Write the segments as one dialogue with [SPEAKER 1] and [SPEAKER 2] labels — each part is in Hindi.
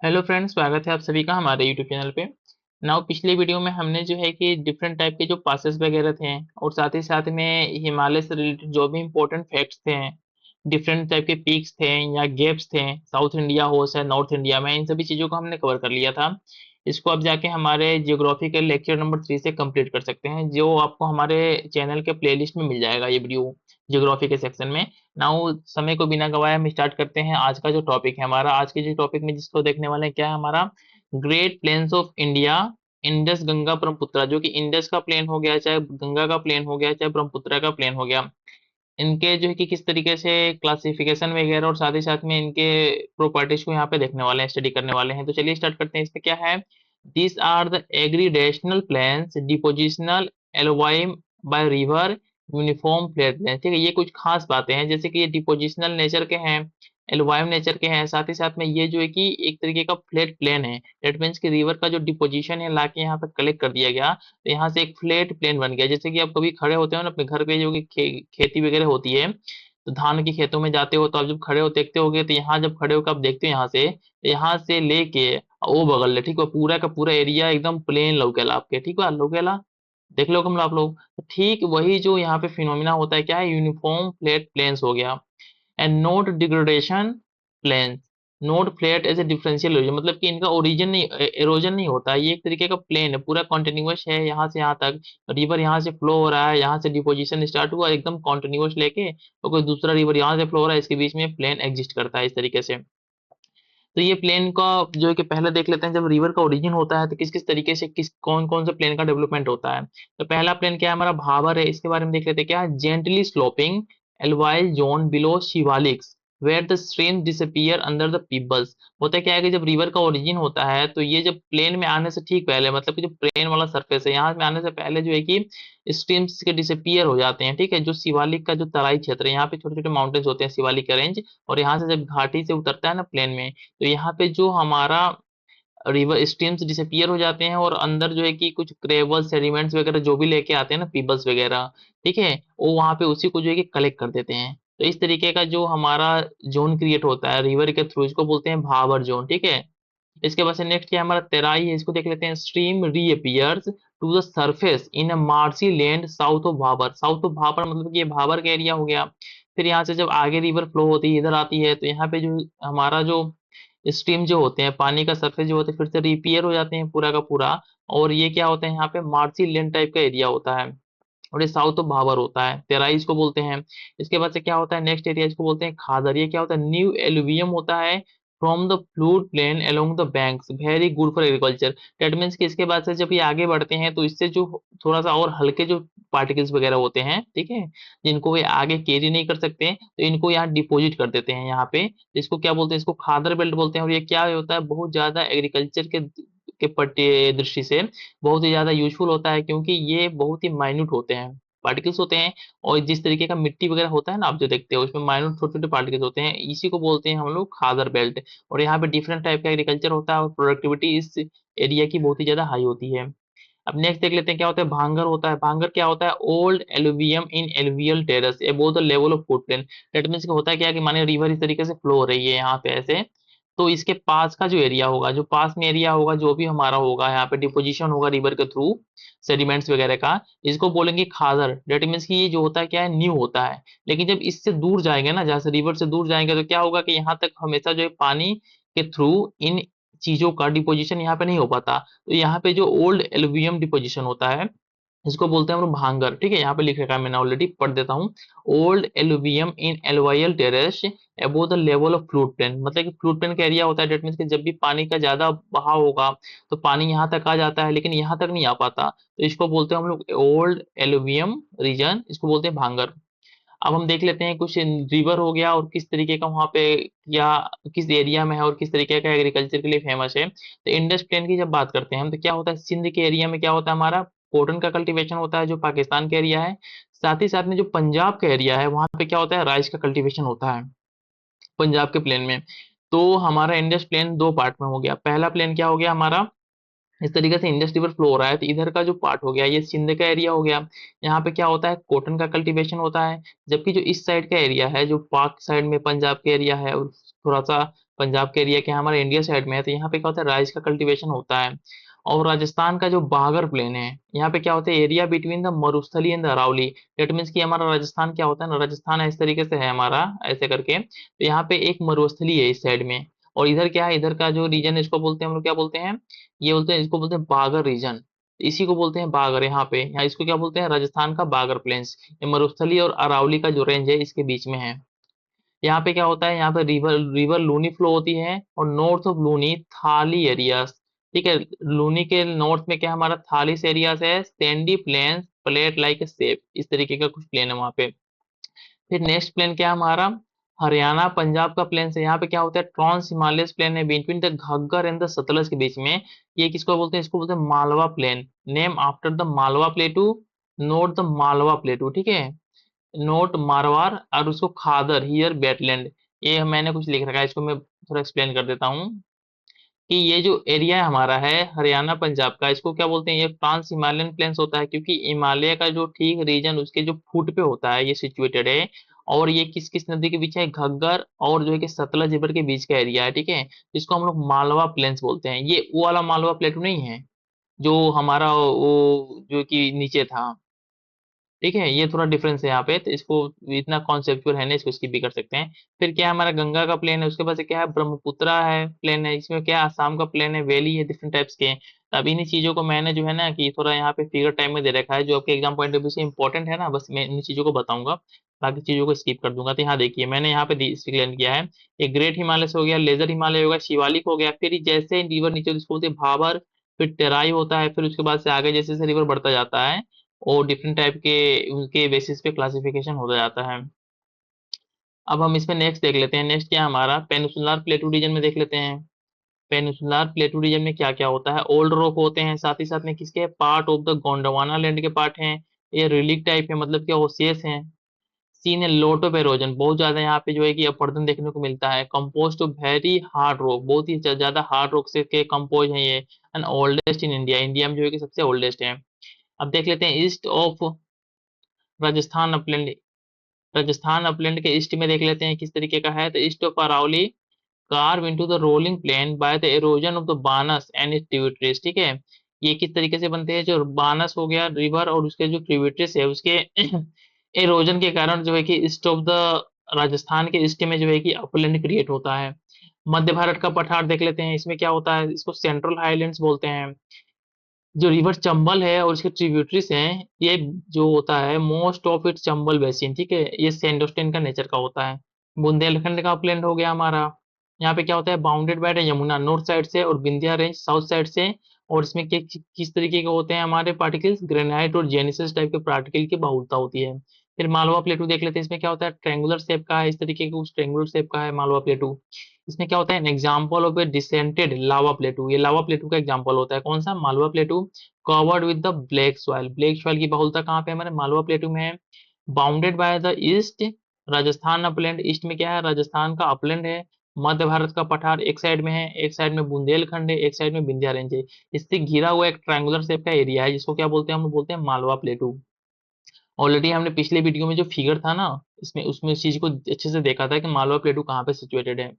[SPEAKER 1] हेलो फ्रेंड्स, स्वागत है आप सभी का हमारे यूट्यूब चैनल पे। नाउ पिछले वीडियो में हमने जो है कि डिफरेंट टाइप के जो पासेस वगैरह थे और साथ ही साथ में हिमालय से रिलेटेड जो भी इम्पोर्टेंट फैक्ट्स थे, डिफरेंट टाइप के पीक्स थे या गेप्स थे, साउथ इंडिया हो चाहे नॉर्थ इंडिया में, इन सभी चीज़ों को हमने कवर कर लिया था। इसको आप जाके हमारे जियोग्राफी के लेक्चर नंबर 3 से कंप्लीट कर सकते हैं, जो आपको हमारे चैनल के प्लेलिस्ट में मिल जाएगा ये वीडियो जियोग्राफी के सेक्शन में। नाउ समय को बिना गवाए हम स्टार्ट करते हैं आज का जो टॉपिक है हमारा। आज के जो टॉपिक में जिसको देखने वाले हैं क्या है हमारा, great plains of India, Indus Ganga Brahmaputra, जो कि इंडस का प्लेन हो गया, चाहे गंगा का प्लेन हो गया, चाहे ब्रह्मपुत्र का प्लेन हो गया, इनके जो है कि किस तरीके से क्लासिफिकेशन वगैरह और साथ ही साथ में इनके प्रॉपर्टीज को यहाँ पे देखने वाले हैं, स्टडी करने वाले हैं। तो चलिए स्टार्ट करते हैं। इसमें क्या है, this are the aggradational plains depositional alluvium by river uniform flat plain. ठीक है, ये कुछ खास बातें हैं, जैसे कि ये डिपोजिशनल नेचर के हैं, एलोवाइम नेचर के हैं, साथ ही साथ में ये जो है कि एक तरीके का फ्लैट प्लेन है। दैट मीन्स कि रिवर का जो डिपोजिशन है लाके यहाँ पे कलेक्ट कर दिया गया, तो यहाँ से एक फ्लैट प्लेन बन गया। जैसे कि आप कभी खड़े होते हो ना अपने घर पे, जो कि खेती वगैरह होती है, तो धान की खेतों में जाते हो तो आप जब खड़े हो देखते होगे, तो यहाँ जब खड़े होकर आप देखते हो यहाँ से, तो यहाँ से लेके वो बगल ले, ठीक है, पूरा का पूरा एरिया एकदम प्लेन लोकेला आपके, ठीक है, लोकेला देख लो हम आप लोग। तो ठीक वही जो यहाँ पे फिनोमिना होता है, क्या है, यूनिफॉर्म फ्लैट प्लेन्स हो गया। And note degradation plains, note flat as a differential erosion, मतलब कि इनका ओरिजिन नहीं, इरोजन नहीं होता, ये एक तरीके का प्लेन है, पूरा कॉन्टिन्यूअस है यहाँ से यहाँ तक। रिवर यहाँ से फ्लो हो रहा है, यहाँ से डिपोजिशन स्टार्ट हुआ एकदम कॉन्टिन्यूअस लेके, और कोई दूसरा रिवर यहाँ से फ्लो हो रहा है, इसके बीच में प्लेन एग्जिस्ट करता है इस तरीके से। तो ये प्लेन का जो है कि पहले देख लेते हैं, जब रिवर का ओरिजिन होता है तो किस किस तरीके से किस कौन कौन से प्लेन का डेवलपमेंट होता है। तो पहला प्लेन क्या है हमारा, भाबर है, इसके बारे में देख लेते हैं। क्या है, gently sloping alluvial zone below Shivaliks where the stream disappear under the pebbles. होता क्या है कि जब रिवर का ओरिजिन होता है तो ये जब प्लेन में आने से ठीक पहले, मतलब कि जो प्लेन वाला सरफेस है यहाँ में आने से पहले जो है कि स्ट्रीम्स के डिसअपियर हो जाते हैं। ठीक है, जो शिवालिक का जो तराई क्षेत्र है, यहाँ पे छोटे छोटे माउंटेन्स होते हैं शिवालिक का रेंज, और यहाँ से जब घाटी से उतरता है ना प्लेन में, तो यहाँ पे जो हमारा रिवर स्ट्रीम्स डिसअपियर हो जाते हैं, और अंदर जो है कि कुछ क्रेवल सेडिमेंट्स वगैरह जो भी लेके आते हैं ना, पीबल्स वगैरह, ठीक है, वो वहाँ पे उसी को जो है कि कलेक्ट कर देते हैं। तो इस तरीके का जो हमारा जोन क्रिएट होता है रिवर के थ्रू, इसको बोलते हैं भाबर जोन। ठीक है, इसके बाद से नेक्स्ट क्या हमारा तेराई है, इसको देख लेते हैं। Stream reappears to the surface in a marshy land south of Bhabar. South of Bhabar मतलब कि ये भाबर का एरिया हो गया। फिर यहाँ से जब आगे रिवर फ्लो होती है इधर आती है, तो यहाँ पे जो हमारा जो स्ट्रीम जो होते हैं, पानी का सरफेस जो होते हैं, फिर से रिपेयर हो जाते हैं पूरा का पूरा, और ये क्या होता है, यहाँ पे मार्सी लैंड टाइप का एरिया होता है, और ये साउथ ऑफ भाबर होता है, तेराई इसको बोलते हैं। इसके बाद से क्या होता है नेक्स्ट एरिया, इसको बोलते हैं खादर। ये क्या होता है, न्यू एलुवियम होता है from the flood plain along the banks, very good for agriculture. That means कि इसके बाद से जब ये आगे बढ़ते हैं तो इससे जो थोड़ा सा और हल्के जो पार्टिकल्स वगैरह होते हैं, ठीक है, जिनको वे आगे कैरी नहीं कर सकते, तो इनको यहाँ डिपोजिट कर देते हैं यहाँ पे। तो इसको क्या बोलते हैं, इसको खादर बेल्ट बोलते हैं। और ये क्या होता है, बहुत ज्यादा एग्रीकल्चर के पट्टी दृष्टि से बहुत ही ज्यादा यूजफुल होता है, क्योंकि ये बहुत ही माइन्यूट होते हैं, पार्टिकल्स होते हैं। और जिस तरीके का मिट्टी वगैरह होता है ना, आप जो देखते हो उसमें माइन्यूट छोटे छोटे पार्टिकल्स होते हैं, इसी को बोलते हैं हम लोग खादर बेल्ट। और यहाँ पे डिफरेंट टाइप का एग्रीकल्चर होता है, और प्रोडक्टिविटी इस एरिया की बहुत ही ज्यादा हाई होती है। अब नेक्स्ट देख लेते हैं क्या होता है, भांगर होता है। भांगर क्या होता है, old alluvium in alluvial terrace above the level of footprint. That means होता है क्या है कि माने रिवर इस तरीके से फ्लो हो रही है यहाँ पे ऐसे, तो इसके पास का जो एरिया होगा, जो पास में एरिया होगा, जो भी हमारा होगा यहाँ पे डिपोजिशन होगा रिवर के थ्रू सेडिमेंट्स वगैरह का, इसको बोलेंगे खादर। दैट मीन्स कि ये जो होता है क्या है, न्यू होता है। लेकिन जब इससे दूर जाएंगे ना, जहाँ से रिवर से दूर जाएंगे, तो क्या होगा कि यहाँ तक हमेशा जो है पानी के थ्रू इन चीजों का डिपोजिशन यहाँ पे नहीं हो पाता। तो यहाँ पे जो ओल्ड एलुवियम डिपोजिशन होता है, इसको बोलते हैं हम लोग भांगर। ठीक है, यहाँ पे लिख रखा है, मैंने ऑलरेडी पढ़ देता हूँ। Old alluvium in alluvial terrace above the level of flood plain, मतलब कि फ्लूट प्लेन का एरिया होता है। डेट मीन्स कि जब भी पानी का ज्यादा बहाव होगा तो पानी यहाँ तक आ जाता है, लेकिन यहाँ तक नहीं आ पाता, तो इसको बोलते हैं हम लोग ओल्ड एलुवियम रीजन, इसको बोलते हैं भांगर। अब हम देख लेते हैं कुछ रिवर हो गया और किस तरीके का वहाँ पे, या किस एरिया में है और किस तरीके का एग्रीकल्चर के लिए फेमस है। तो इंडस प्लेन की जब बात करते हैं हम, तो क्या होता है, सिंध के एरिया में क्या होता है हमारा, कॉटन का कल्टीवेशन होता है, जो पाकिस्तान का एरिया है। साथ ही साथ में जो पंजाब का एरिया है, वहां पे क्या होता है, राइस का कल्टीवेशन होता है पंजाब के प्लेन में। तो हमारा इंडस प्लेन दो पार्ट में हो गया। पहला प्लेन क्या हो गया हमारा, इस तरीके से इंडस रिवर फ्लो हो रहा है, तो इधर का जो पार्ट हो गया ये सिंध का एरिया हो गया। यहाँ पे क्या होता है, कॉटन का कल्टीवेशन होता है। जबकि जो इस साइड का एरिया है, जो पाक साइड में पंजाब का एरिया है, और थोड़ा सा पंजाब का एरिया क्या है हमारा इंडिया साइड में है, तो यहाँ पे क्या होता है राइस का कल्टीवेशन होता है। और राजस्थान का जो बागर प्लेन है, यहाँ पे क्या होता है area between the Marusthali and the Aravalli. That means कि हमारा राजस्थान क्या होता है ना, राजस्थान इस तरीके से है हमारा, ऐसे करके, तो यहाँ पे एक मरुस्थली है इस साइड में। और इधर क्या है, इधर का जो रीजन इसको बोलते हैं हम लोग क्या बोलते हैं, ये बोलते हैं, इसको बोलते हैं बागर रीजन। इसी को बोलते हैं बागर। यहाँ इसको क्या बोलते हैं, राजस्थान का बागर प्लेन्स। ये मरुस्थली और अरावली का जो रेंज है इसके बीच में है। यहाँ पे क्या होता है, यहाँ पे रिवर रिवर लूनी फ्लो होती है, और नॉर्थ ऑफ लूनी थाली एरियाज। ठीक है, लूनी के नॉर्थ में क्या हमारा थालीस एरियाज है, sandy plains plate like a shape, इस तरीके का कुछ प्लेन है वहां पे। फिर नेक्स्ट प्लेन क्या है हमारा, हरियाणा पंजाब का प्लेन है। यहाँ पे क्या होता है ट्रांस हिमालयस प्लेन है between the Ghaggar and the Sutlej के बीच में। ये किसको बोलते हैं, इसको बोलते हैं Malwa plain, name after the Malwa plateau, note the Malwa plateau. ठीक है, नोट मारवार, और उसको खादर हियर वेटलैंड। ये मैंने कुछ लिख रखा है, इसको मैं थोड़ा एक्सप्लेन कर देता हूँ कि ये जो एरिया हमारा है हरियाणा पंजाब का, इसको क्या बोलते हैं, ये ट्रांस हिमालयन प्लेन्स होता है, क्योंकि हिमालय का जो ठीक रीजन उसके जो फुट पे होता है ये सिचुएटेड है। और ये किस किस नदी के बीच है, घग्गर और जो है कि सतलज रिवर के बीच का एरिया है। ठीक है, जिसको हम लोग मालवा प्लेन्स बोलते हैं। ये वो वाला मालवा प्लेटू नहीं है जो हमारा वो जो कि नीचे था। ठीक है, ये थोड़ा डिफरेंस है यहाँ पे, तो इसको इतना कॉन्सेप्चुअल है ना, इसको स्किप भी कर सकते हैं। फिर क्या है, हमारा गंगा का प्लेन है, उसके बाद से क्या है ब्रह्मपुत्रा है प्लेन है, इसमें क्या है, आसाम का प्लेन है, वैली है, डिफरेंट टाइप्स के हैं। तो अब इन्हीं चीजों को मैंने जो है ना कि थोड़ा यहाँ पे फिगर टाइम में दे रखा है, जो आपके एग्जाम पॉइंट ऑफ व्यू से इंपॉर्टेंट है ना, बस मैं इन चीजों को बताऊंगा, बाकी चीजों को स्किप कर दूंगा। तो यहाँ देखिए मैंने यहाँ पे एक्सप्लेन किया है, एक ग्रेट हिमालय हो गया, लेजर हिमालय हो गया, शिवालिक हो गया, फिर जैसे रिवर नीचे उसको बोलते हैं भाबर, फिर टेराई होता है, फिर उसके बाद से आगे जैसे जैसे रिवर बढ़ता जाता है और डिफरेंट टाइप के उनके बेसिस पे क्लासिफिकेशन होता जाता है। अब हम इसमें नेक्स्ट देख लेते हैं, नेक्स्ट क्या है हमारा पेनिसुलर प्लेटू रीजन में देख लेते हैं। पेनिसुलर प्लेटू रीजन में क्या क्या होता है, ओल्ड रॉक होते हैं, साथ ही साथ में किसके part of the Gondwana land के पार्ट हैं। ये रिलिक टाइप है, मतलब क्या ओसियस हैं। सीन है लोट ऑफ एरोजन, बहुत ज्यादा यहाँ पे जो है कि अपरदन देखने को मिलता है। Compost of very hard rock, बहुत ही ज्यादा हार्ड रॉक से के कंपोज है ये। And oldest in India, India में जो है कि सबसे ओल्डेस्ट है। अब देख लेते हैं east of Rajasthan upland, Rajasthan upland के ईस्ट में देख लेते हैं किस तरीके का है। तो east of Aravalli carve into the rolling plain by the erosion of the Banas and its tributaries. ठीक है, ये किस तरीके से बनते हैं, जो बानस हो गया रिवर और उसके जो ट्रिब्यूटरीज है उसके इरोजन के कारण जो है कि ईस्ट ऑफ द राजस्थान के ईस्ट में जो है कि अपलैंड क्रिएट होता है। मध्य भारत का पठार देख लेते हैं, इसमें क्या होता है, इसको सेंट्रल हाईलैंड्स बोलते हैं। जो रिवर चंबल है और इसके ट्रिब्यूटरीज हैं, ये जो होता है most of it Chambal basin. ठीक है, ये सैंडस्टोन का नेचर का होता है। बुंदेलखंड का अपलैंड हो गया हमारा, यहाँ पे क्या होता है bounded by Yamuna north side से और विंध्या रेंज साउथ साइड से। और इसमें किस तरीके के होते हैं हमारे पार्टिकल्स, ग्रेनाइट और जेनेसिस टाइप के पार्टिकल की बहुलता होती है। फिर मालवा प्लेटू देख लेते हैं, इसमें क्या होता है ट्रेंगुलर शेप का है, इस तरीके का कुछ ट्रेंगुलर शेप का है मालवा प्लेटू। इसमें क्या होता है, an example of A dissented लावा प्लेटू, ये लावा प्लेटू का एग्जाम्पल होता है, कौन सा Malwa प्लेटू। Covered with the black soil, black soil की बहुलता कहाँ पे हमारे मालवा प्लेटू में है। Bounded by the east Rajasthan upland, east में क्या है राजस्थान का अपलैंड है। मध्य भारत का पठार एक साइड में है, एक साइड में बुंदेलखंड है, एक साइड में विंध्या रेंज है। इससे घिरा हुआ एक ट्रायंगुलर शेप का एरिया है, जिसको क्या बोलते हैं, हम लोग बोलते हैं मालवा प्लेटू। ऑलरेडी हमने पिछले वीडियो में जो फिगर था ना, इसमें उसमें इस चीज को अच्छे से देखा था कि मालवा प्लेटू कहाँ पे सिचुएटेड है।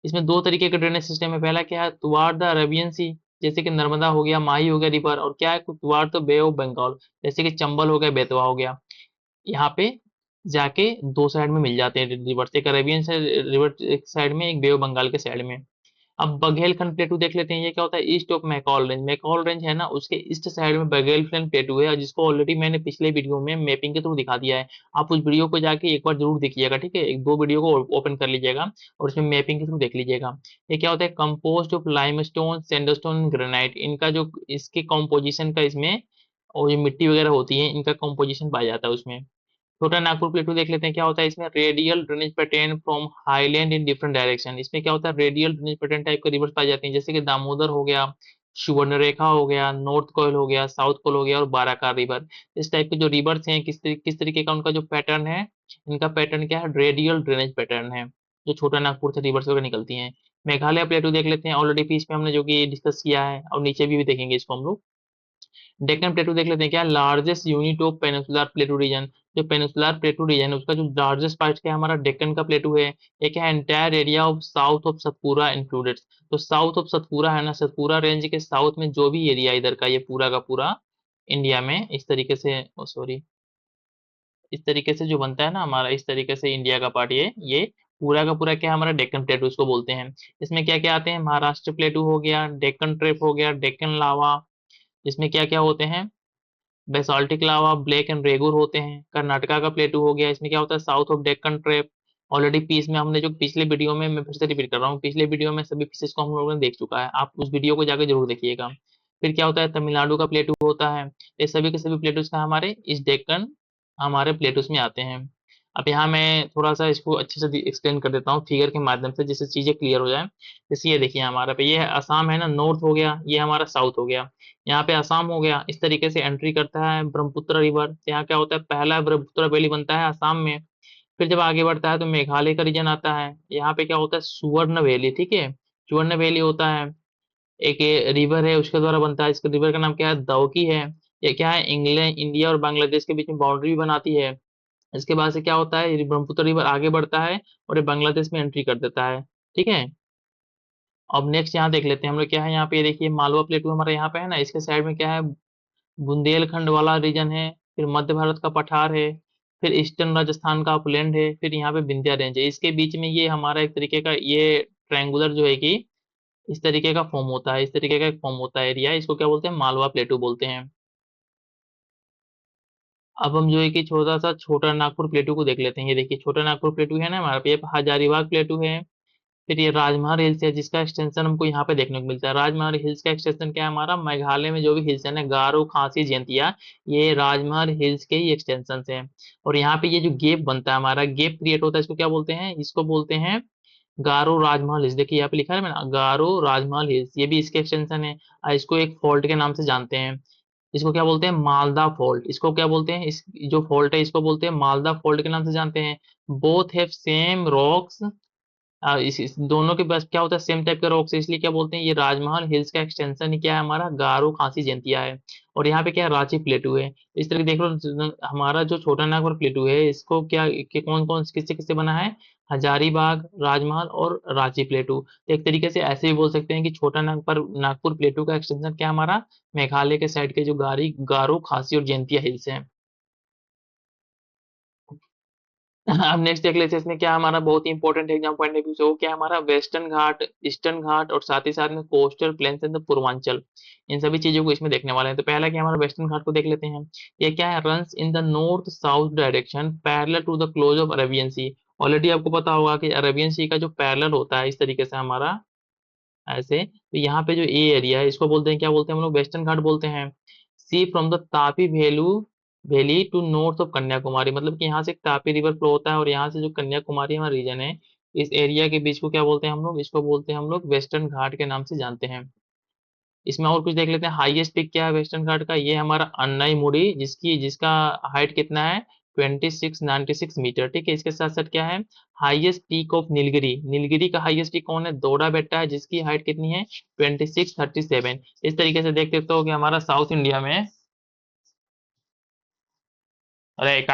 [SPEAKER 1] इसमें दो तरीके का ड्रेनेज सिस्टम है, पहला क्या है टुवार्ड द अरेबियन सी, जैसे कि नर्मदा हो गया, माही हो गया रिवर, और क्या है toward the Bay of Bengal, जैसे कि चंबल हो गया, बेतवा हो गया। यहाँ पे जाके दो साइड में मिल जाते हैं रिवर, एक अरेबियन से रिवर एक साइड में, एक बे ऑफ बंगाल के साइड में। अब बघेलखंड प्लेटू देख लेते हैं, ये क्या होता है east of McCall range, McCall range है ना उसके ईस्ट साइड में बघेलखंड प्लेटू है, जिसको ऑलरेडी मैंने पिछले वीडियो में मैपिंग के थ्रू दिखा दिया है। आप उस वीडियो को जाके एक बार जरूर देखिएगा, ठीक है, एक दो वीडियो को ओपन कर लीजिएगा और उसमें मैपिंग के थ्रू देख लीजिएगा। ये क्या होता है compost of limestone sandstone granite, इनका जो इसके कॉम्पोजिशन का इसमें और ये मिट्टी वगैरह होती है इनका कॉम्पोजिशन पाया जाता है उसमें। छोटा नागपुर प्लेटू देख लेते हैं, क्या होता है इसमें radial drainage pattern from highland in different direction. इसमें क्या होता है रेडियल ड्रेनेज पैटर्न टाइप के रिवर्स पाई जाती हैं, जैसे कि दामोदर हो गया, सुवर्णरेखा हो गया, नॉर्थ कोयल हो गया, साउथ कोयल हो गया और बाराकार रिवर। इस टाइप के जो रिवर्स हैं किस तरीके का उनका जो पैटर्न है, इनका पैटर्न क्या है रेडियल ड्रेनेज पैटर्न है, जो छोटा नागपुर से रिवर्स वगैरह निकलती हैं। मेघालय प्लेटू देख लेते हैं, ऑलरेडी पीस में हमने जो कि डिस्कस किया है और नीचे भी देखेंगे इसको हम लोग। डेक्कन प्लेटू देख लेते हैं, क्या largest unit of peninsular plateau region. जो पेनिनसुलर प्लेटू रीजन है उसका जो लार्जेस्ट पार्ट क्या है हमारा डेक्कन का प्लेटू है। ये क्या है entire area of south of Satpura included. तो साउथ ऑफ सतपुरा है ना, सतपुरा रेंज के साउथ में जो भी एरिया इधर का ये पूरा का पूरा इंडिया में इस तरीके से, सॉरी, इस तरीके से जो बनता है ना हमारा, इस तरीके से इंडिया का पार्ट ये पूरा का पूरा क्या है हमारा डेक्कन प्लेटू इसको बोलते हैं। इसमें क्या क्या आते हैं, महाराष्ट्र प्लेटू हो गया, डेक्कन ट्रेप हो गया, डेक्कन लावा। इसमें क्या क्या होते हैं, basaltic lava, black and regur होते हैं। कर्नाटका का प्लेटू हो गया, इसमें क्या होता है south of Deccan trap. Already piece में हमने जो पिछले वीडियो में, मैं फिर से रिपीट कर रहा हूँ, पिछले वीडियो में सभी पीसेस को हम लोगों ने देख चुका है, आप उस वीडियो को जाकर जरूर देखिएगा। फिर क्या होता है तमिलनाडु का प्लेटू होता है। ये सभी के सभी प्लेटूस का हमारे इस डेक्कन हमारे प्लेटूस में आते हैं। अब यहाँ मैं थोड़ा सा इसको अच्छे से एक्सप्लेन कर देता हूँ फिगर के माध्यम से, जिससे चीजें क्लियर हो जाए। जैसे ये देखिए हमारा पे ये है असम है ना, नॉर्थ हो गया, ये हमारा साउथ हो गया। यहाँ पे असम हो गया, इस तरीके से एंट्री करता है ब्रह्मपुत्र रिवर। तो यहाँ क्या होता है पहला ब्रह्मपुत्र वैली बनता है असम में। फिर जब आगे बढ़ता है तो मेघालय का रीजन आता है। यहाँ पे क्या होता है सुवर्ण वैली, ठीक है, सुवर्ण वैली होता है। एक रिवर है उसके द्वारा बनता है, इसके रिवर का नाम क्या है दवकी है। ये क्या है इंग्लैंड, इंडिया और बांग्लादेश के बीच में बाउंड्री भी बनाती है। इसके बाद से क्या होता है ये ब्रह्मपुत्र रिवर आगे बढ़ता है और ये बांग्लादेश में एंट्री कर देता है, ठीक है। अब नेक्स्ट यहाँ देख लेते हैं हम लोग क्या है, यहाँ पे देखिए मालवा प्लेटू हमारा यहाँ पे है ना, इसके साइड में क्या है बुंदेलखंड वाला रीजन है। फिर मध्य भारत का पठार है। फिर ईस्टर्न राजस्थान का अपलैंड है। फिर यहाँ पे विंध्या रेंज है, इसके बीच में ये हमारा एक तरीके का ये ट्रायंगुलर जो है कि इस तरीके का फॉर्म होता है, इस तरीके का एक फॉर्म होता है एरिया, इसको क्या बोलते हैं मालवा प्लेटू बोलते हैं। अब हम जो है कि छोटा सा छोटा नागपुर प्लेटू को देख लेते हैं। ये देखिए छोटा नागपुर प्लेटू है ना हमारे पे, ये हजारीबाग प्लेटू है। फिर ये राजमहल हिल्स है जिसका एक्सटेंशन हमको यहाँ पे देखने को मिलता है। राजमहल हिल्स का एक्सटेंशन क्या है हमारा, मेघालय में जो भी हिल्स है ना गारो खासी जयंतिया, ये राजमहल हिल्स के ही एक्सटेंशन है। और यहाँ पे ये जो गेप बनता है हमारा, गेप क्रिएट होता है, इसको क्या बोलते हैं, इसको बोलते हैं गारो राजमहल हिल्स। देखिए यहाँ पे लिखा है ना गारो राजमहल हिल्स, ये भी इसके एक्सटेंशन है। इसको एक फॉल्ट के नाम से जानते हैं। इसको क्या बोलते हैं मालदा फॉल्ट, इसको क्या बोलते हैं, इस जो फॉल्ट है इसको बोलते हैं मालदा फॉल्ट के नाम से जानते हैं। Both have same rocks. इस दोनों के पास क्या होता है सेम टाइप का रॉक्स है, इसलिए क्या बोलते हैं ये राजमहल हिल्स का एक्सटेंशन ही क्या है हमारा गारो खासी जयंतिया है। और यहाँ पे क्या है रांची प्लेटू है। इस तरह देख लो हमारा जो छोटा नागपुर प्लेटू है इसको क्या कौन कौन किससे किससे बना है, हजारीबाग, राजमहल और रांची प्लेटू। तो एक तरीके से ऐसे भी बोल सकते हैं कि छोटा नागपुर नागपुर प्लेटू का एक्सटेंशन क्या है हमारा मेघालय के साइड के जो गारो खासी और जयंतिया हिल्स है। अब नेक्स्ट देख लेते हैं इसमें क्या हमारा बहुत ही important exam point of view से, वो क्या है हमारा वेस्टर्न घाट, ईस्टर्न घाट और साथ ही साथ में coastal plains and the Purvanchal. इन सभी चीजों को इसमें देखने वाले हैं। तो पहला क्या हमारा वेस्टर्न घाट को देख लेते हैं। ये क्या है runs in the north south direction parallel to the close of Arabian sea. Already आपको पता होगा कि अरेबियन सी का जो पैरेलल होता है इस तरीके से हमारा ऐसे, तो यहाँ पे जो ए एरिया है इसको बोलते हैं क्या बोलते हैं हम लोग वेस्टर्न घाट बोलते हैं। See from the Tapi valley to north of Kanyakumari, मतलब कि यहाँ से एक तापी रिवर फ्लो होता है और यहाँ से जो कन्याकुमारी हमारा रीजन है इस एरिया के बीच को क्या बोलते हैं हम लोग, इसको बोलते हैं हम लोग वेस्टर्न घाट के नाम से जानते हैं। इसमें और कुछ देख लेते हैं। हाईएस्ट पीक क्या है वेस्टर्न घाट का, ये हमारा अन्नाई मुड़ी जिसका हाइट कितना है 2696 मीटर, ठीक है। इसके साथ साथ क्या है highest peak of Nilgiri, Nilgiri का हाईएस्ट पीक कौन है दोड़ा बेट्टा है जिसकी हाइट कितनी है 2637। इस तरीके से देख सकते हो कि हमारा साउथ इंडिया में, अरे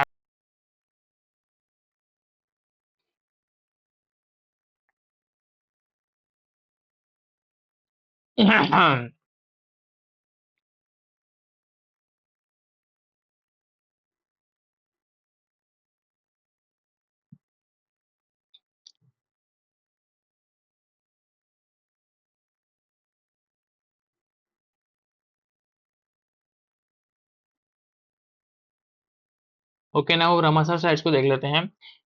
[SPEAKER 1] ओके ना, वो रामासर साइट्स को देख लेते हैं।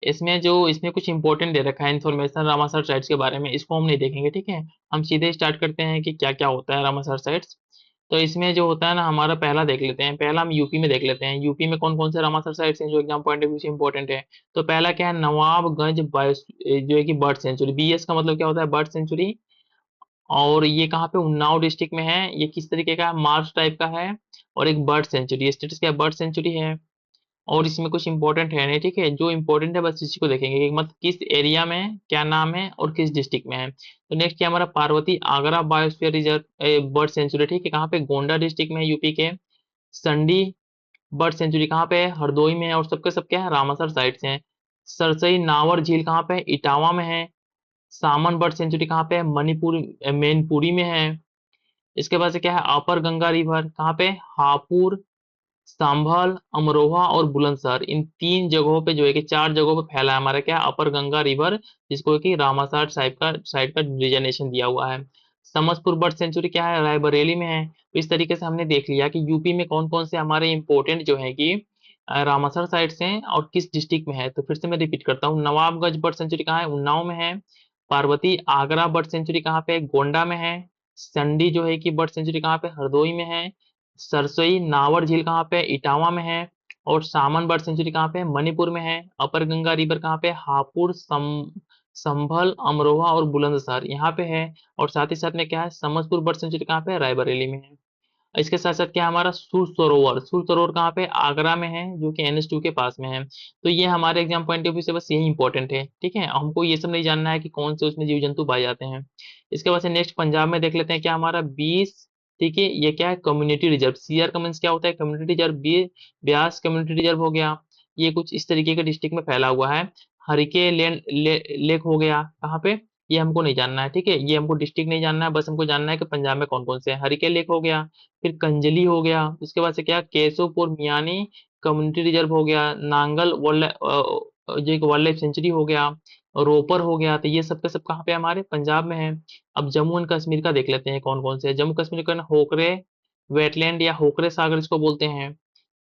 [SPEAKER 1] इसमें कुछ इंपॉर्टेंट दे रखा है इन्फॉर्मेशन रामासर साइट्स के बारे में, इसको हम नहीं देखेंगे, ठीक है। हम सीधे स्टार्ट करते हैं कि क्या क्या होता है रामासर साइट्स। तो इसमें जो होता है ना हमारा पहला देख लेते हैं, पहला हम यूपी में देख लेते हैं। यूपी में कौन कौन से रामासर साइट्स हैं जो एग्जाम पॉइंट ऑफ व्यू से इंपॉर्टेंट है। तो पहला क्या है नवाबगंज जो है कि बर्ड सेंचुरी, बीएस का मतलब क्या होता है बर्ड सेंचुरी। और ये कहाँ पे उन्नाव डिस्ट्रिक्ट में है, ये किस तरीके का मार्च टाइप का है। और एक बर्ड सेंचुरी स्टेटस क्या बर्ड सेंचुरी है। और इसमें कुछ इंपॉर्टेंट है नहीं, ठीक है, जो इंपॉर्टेंट है बस इसी को देखेंगे कि मतलब किस एरिया में क्या नाम है और किस डिस्ट्रिक्ट में है। तो नेक्स्ट है हमारा Parvati Agra biosphere reserve bird sanctuary, ठीक है, कहाँ पे गोंडा डिस्ट्रिक्ट में है यूपी के। संडी बर्ड सेंचुरी कहाँ पे है? हरदोई में है, और सबके सब क्या है? रामासर साइड से है। सरसई नावर झील कहाँ पे है? इटावा में है। सामन बर्ड सेंचुरी कहाँ पे है? मणिपुर मैनपुरी में है। इसके बाद से क्या है? अपर गंगा रिवर कहाँ पे? हापुड़, संभल, अमरोहा और बुलंदशहर, इन 3 जगहों पे जो है कि 4 जगहों पे फैला है हमारा क्या है? अपर गंगा रिवर, जिसको कि रामासर साइड का डिजाइनेशन दिया हुआ है। समसपुर बर्ड सेंचुरी क्या है? रायबरेली में है। तो इस तरीके से हमने देख लिया कि यूपी में कौन कौन से हमारे इंपॉर्टेंट जो है कि रामासर साइड से हैं और किस डिस्ट्रिक्ट में है। तो फिर से मैं रिपीट करता हूँ, नवाबगंज बर्ड सेंचुरी कहाँ है? उन्नाव में है। पार्वती आगरा बर्ड सेंचुरी कहाँ पे है? गोंडा में है। संडी जो है कि बर्ड सेंचुरी कहाँ पे? हरदोई में है। सरसई नावर झील कहाँ पे? इटावा में है। और सामन बर्ड सेंचुरी कहाँ पे? मणिपुर में है। अपर गंगा रिवर कहाँ पे? हापुड़, संभल, अमरोहा और बुलंदशहर यहाँ पे है। और साथ ही साथ में क्या है? समसपुर बर्ड सेंचुरी कहाँ पे? रायबरेली में है। इसके साथ साथ क्या हमारा सुर सरोवर कहाँ पे? आगरा में है, जो कि NH2 के पास में है। तो ये हमारे एग्जाम पॉइंट ऑफ व्यू से बस यही इंपॉर्टेंट है, ठीक है। हमको ये सब नहीं जानना है कि कौन से उसमें जीव जंतु पाए जाते हैं। इसके बाद से नेक्स्ट पंजाब में देख लेते हैं क्या हमारा 20, ठीक है। ये क्या है? Community reserve. CR का मीन्स क्या होता है? Community reserve. Beas community reserve हो गया। ये कुछ इस तरीके के डिस्ट्रिक्ट में फैला हुआ है। हरिके लेक हो गया, कहाँ पे? ये हमको नहीं जानना है, ठीक है। ये हमको डिस्ट्रिक्ट नहीं जानना है, बस हमको जानना है कि पंजाब में कौन कौन से हैं। हरिके लेक हो गया। फिर कंजली हो गया। उसके बाद से क्या? केशवपुर मियानी कम्युनिटी रिजर्व हो गया। नांगल जो एक वाइल्ड लाइफ सेंचुरी हो गया। रोपर हो गया। तो ये सब के सब कहाँ पे? हमारे पंजाब में है। अब जम्मू एंड कश्मीर का देख लेते हैं कौन कौन से है। जम्मू कश्मीर का ना, होकरे वेटलैंड या होकरे सागर इसको बोलते हैं।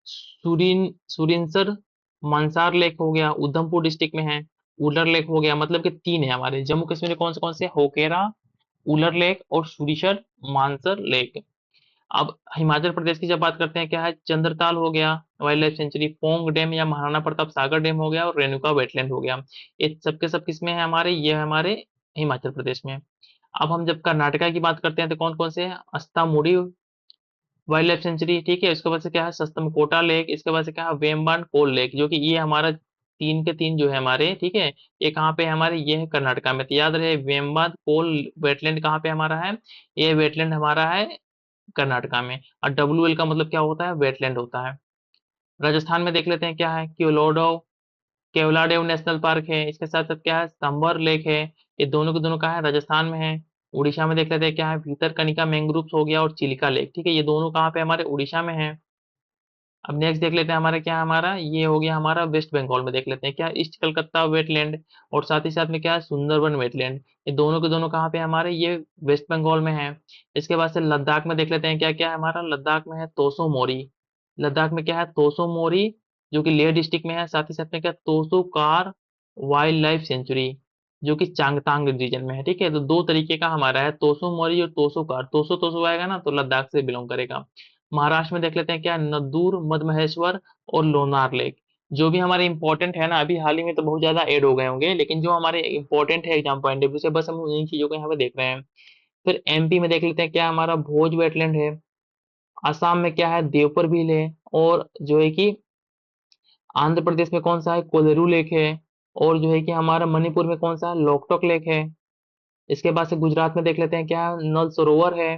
[SPEAKER 1] सुरिनसर मंसार लेक हो गया, उधमपुर डिस्ट्रिक्ट में है। उलर लेक हो गया। मतलब कि 3 है हमारे जम्मू कश्मीर में। कौन से? होकेरा, उलर लेक और सुरिसर मानसर लेक। अब हिमाचल प्रदेश की जब बात करते हैं, क्या है? चंद्रताल हो गया wild life sanctuary. Pong dam या महाराणा प्रताप सागर डैम हो गया। और रेणुका वेटलैंड हो गया। ये सब के सब किसमें है हमारे? ये है हमारे हिमाचल प्रदेश में। अब हम जब कर्नाटका की बात करते हैं तो कौन कौन से हैं? अस्तामुडी वाइल्ड लाइफ सेंचुरी, ठीक है। इसके बाद से क्या है? सस्तमकोटा लेक। इसके बाद से क्या है? वेम्बान कोल लेक, जो कि ये हमारा 3 के 3 जो है हमारे, ठीक है। ये कहाँ पे है हमारे? ये है कर्नाटका में। तो याद रहे, वेम्बान कोल वेटलैंड कहाँ पे हमारा है? ये वेटलैंड हमारा है कर्नाटका में। और WL का मतलब क्या होता है? वेटलैंड होता है। राजस्थान में देख लेते हैं क्या है? केवलादेव नेशनल पार्क है। इसके साथ साथ क्या है? सांबर लेक है। ये दोनों के दोनों कहाँ है? राजस्थान में है। उड़ीसा में देख लेते हैं क्या है? भीतरकनिका मैंग्रोव्स हो गया और चिलिका लेक, ठीक है। ये दोनों कहाँ पे? हमारे उड़ीसा में है। अब नेक्स्ट देख लेते हैं हमारा क्या है? हमारा ये हो गया हमारा वेस्ट बंगाल में। देख लेते हैं क्या? East Calcutta wetland. और साथ ही साथ में क्या है? सुंदरबन वेटलैंड। ये दोनों के दोनों कहाँ पे हमारे? ये वेस्ट बंगाल में है। इसके बाद से लद्दाख में देख लेते हैं क्या क्या है हमारा? लद्दाख में है तोसो मोरी। लद्दाख में क्या है? तोसो मोरी, जो कि लेह डिस्ट्रिक्ट में है। साथ ही साथ में क्या? तोसो कार वाइल्ड लाइफ सेंचुरी, जो कि चांगतांग रीजन में है, ठीक है। तो 2 तरीके का हमारा है, तोसो मोरी और तोसो कार। तोसो तोसो आएगा ना तो लद्दाख से बिलोंग करेगा। महाराष्ट्र में देख लेते हैं क्या? नद्दूर, मधमहेश्वर और लोनार लेक। जो भी हमारे इंपॉर्टेंट है ना, अभी हाल ही में तो बहुत ज्यादा ऐड हो गए होंगे, लेकिन जो हमारे इंपॉर्टेंट है एग्जाम पॉइंट ऑफ व्यू से, बस हम उन्हीं चीजों को यहाँ पे देख रहे हैं। फिर MP में देख लेते हैं क्या? हमारा भोज वेटलैंड है। असम में क्या है? देवपर झील है। और जो है कि आंध्र प्रदेश में कौन सा है? कोलेरू लेक है। और जो है कि हमारा मणिपुर में कौन सा है? लोकटोक लेक है। इसके बाद से गुजरात में देख लेते हैं क्या? नल सरोवर है।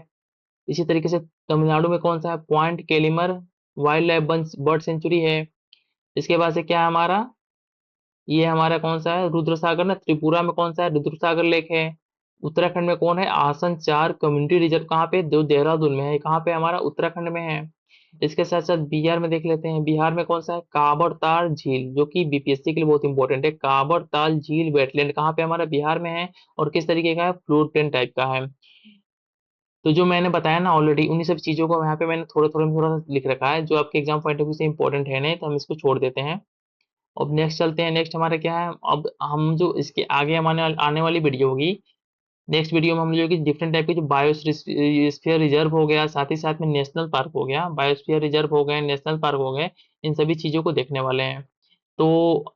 [SPEAKER 1] इसी तरीके से तमिलनाडु में कौन सा है? Point Calimere wild life bird sanctuary है। इसके बाद से क्या है हमारा? ये हमारा कौन सा है? रुद्र सागर ना। त्रिपुरा में कौन सा है? रुद्र सागर लेक है। उत्तराखंड में कौन है? आसन 4 कम्युनिटी रिजर्व। कहाँ पे? जो देहरादून में है। कहाँ पे? हमारा उत्तराखंड में है। इसके साथ साथ बिहार में देख लेते हैं। बिहार में कौन सा है? काबर ताल झील, जो कि BPSC के लिए बहुत इंपॉर्टेंट है। काबर ताल झील वेटलैंड कहाँ पे? हमारा बिहार में है। और किस तरीके का है? फ्लोर प्लेन टाइप का है। तो जो मैंने बताया ना ऑलरेडी, उन्हीं सब चीज़ों को यहाँ पे मैंने थोड़ा सा लिख रखा है, जो आपके एग्जाम पॉइंट ऑफ व्यू से इंपॉर्टेंट है नहीं, तो हम इसको छोड़ देते हैं। अब नेक्स्ट चलते हैं। नेक्स्ट हमारा क्या है? अब हम जो इसके आगे हमारे आने वाली वीडियो होगी, नेक्स्ट वीडियो में हम जो कि डिफरेंट टाइप के जो बायोस्फीयर रिजर्व हो गया, साथ ही साथ में नेशनल पार्क हो गया, बायोस्फीयर रिजर्व हो गए, नेशनल पार्क हो गए, इन सभी चीज़ों को देखने वाले हैं। तो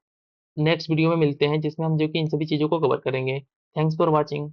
[SPEAKER 1] नेक्स्ट वीडियो में मिलते हैं, जिसमें हम जो कि इन सभी चीज़ों को कवर करेंगे। Thanks for watching.